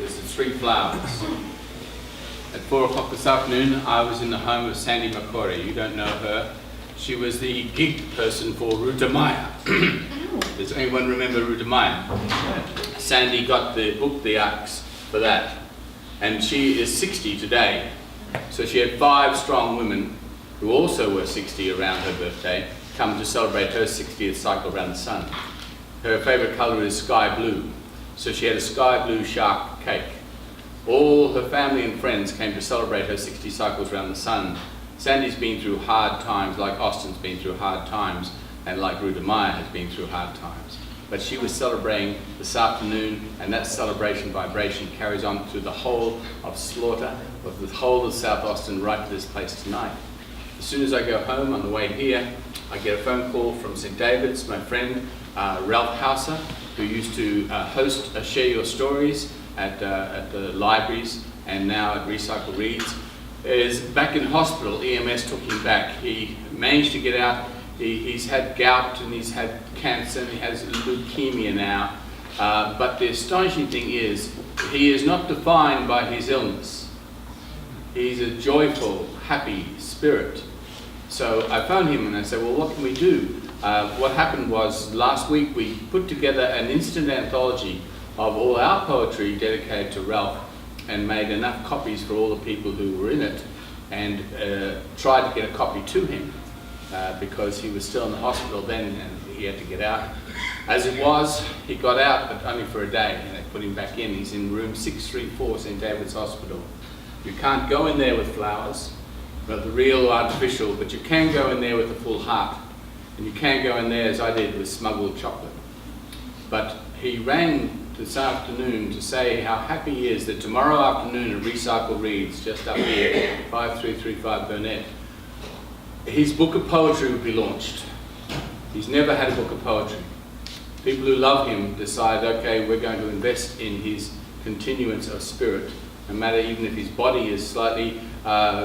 This is 3 flowers. At 4 o'clock this afternoon, I was in the home of Sandy McCory. You don't know her. She was the gig person for Ruta Maya. Does anyone remember Ruta Maya? Sandy got the book, The Arcs, for that. And she is 60 today. So she had 5 strong women who also were 60 around her birthday come to celebrate her 60th cycle around the sun. Her favourite colour is sky blue. So she had a sky blue shark cake. All her family and friends came to celebrate her 60 cycles around the sun. Sandy's been through hard times, like Austin's been through hard times, and like Ruta Maya has been through hard times. But she was celebrating this afternoon, and that celebration vibration carries on through the whole of Slaughter, of the whole of South Austin, right to this place tonight. As soon as I go home on the way here, I get a phone call from St. David's, my friend Ralph Hauser, who used to host Share Your Stories at the libraries and now at Recycle Reads, is back in hospital. EMS took him back. He managed to get out. He's had gout and he's had cancer and he has leukemia now. But the astonishing thing is, he is not defined by his illness. He's a joyful, happy spirit. So I phoned him and I said, well, what can we do? What happened was last week we put together an instant anthology of all our poetry dedicated to Ralph and made enough copies for all the people who were in it, and tried to get a copy to him because he was still in the hospital then and he had to get out. As it was, he got out, but only for a day, and they put him back in. He's in room 634, St. David's Hospital. You can't go in there with flowers, but the real or artificial, but you can go in there with a full heart. And you can go in there, as I did, with smuggled chocolate. But he rang this afternoon to say how happy he is that tomorrow afternoon at Recycle Reads, just up here, 5335 Burnett, his book of poetry will be launched. He's never had a book of poetry. People who love him decide, okay, we're going to invest in his continuance of spirit. No matter even if his body is slightly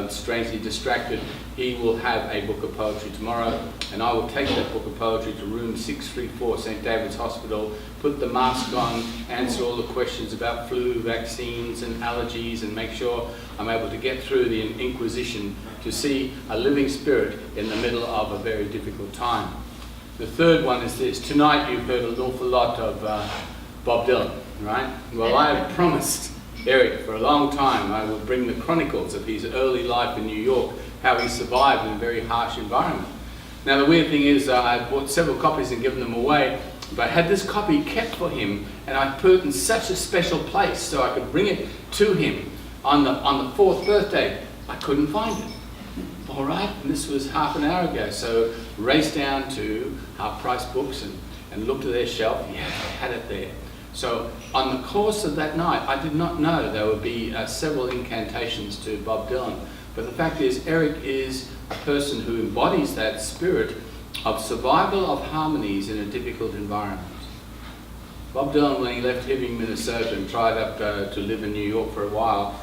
strangely distracted, he will have a book of poetry tomorrow, and I will take that book of poetry to room 634, St. David's Hospital, put the mask on, answer all the questions about flu, vaccines and allergies, and make sure I'm able to get through the Inquisition to see a living spirit in the middle of a very difficult time. The third one is this. Tonight you've heard an awful lot of Bob Dylan, right? Well, I have promised Eric for a long time I will bring the chronicles of his early life in New York, how he survived in a very harsh environment. Now the weird thing is I bought several copies and given them away, but I had this copy kept for him and I put it in such a special place so I could bring it to him on the 4th birthday. I couldn't find it. All right, and this was half an hour ago, so raced down to Half Price Books and looked at their shelf. Yeah, they had it there. So on the course of that night, I did not know there would be several incantations to Bob Dylan. But the fact is, Eric is a person who embodies that spirit of survival of harmonies in a difficult environment. Bob Dylan, when he left Hibbing, Minnesota and tried up to live in New York for a while,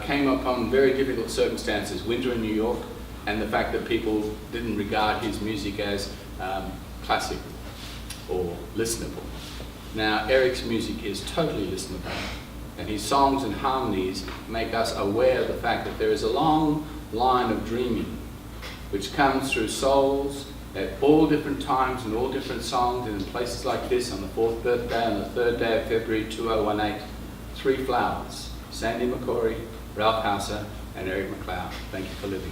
came upon very difficult circumstances, winter in New York, and the fact that people didn't regard his music as classic or listenable. Now, Eric's music is totally listenable, and his songs and harmonies make us aware of the fact that there is a long line of dreaming which comes through souls at all different times and all different songs, and in places like this on the 4th birthday, on the 3rd day of February 2018, 3 flowers, Sandy McCory, Ralph Hauser, and Eric McLeod. Thank you for living.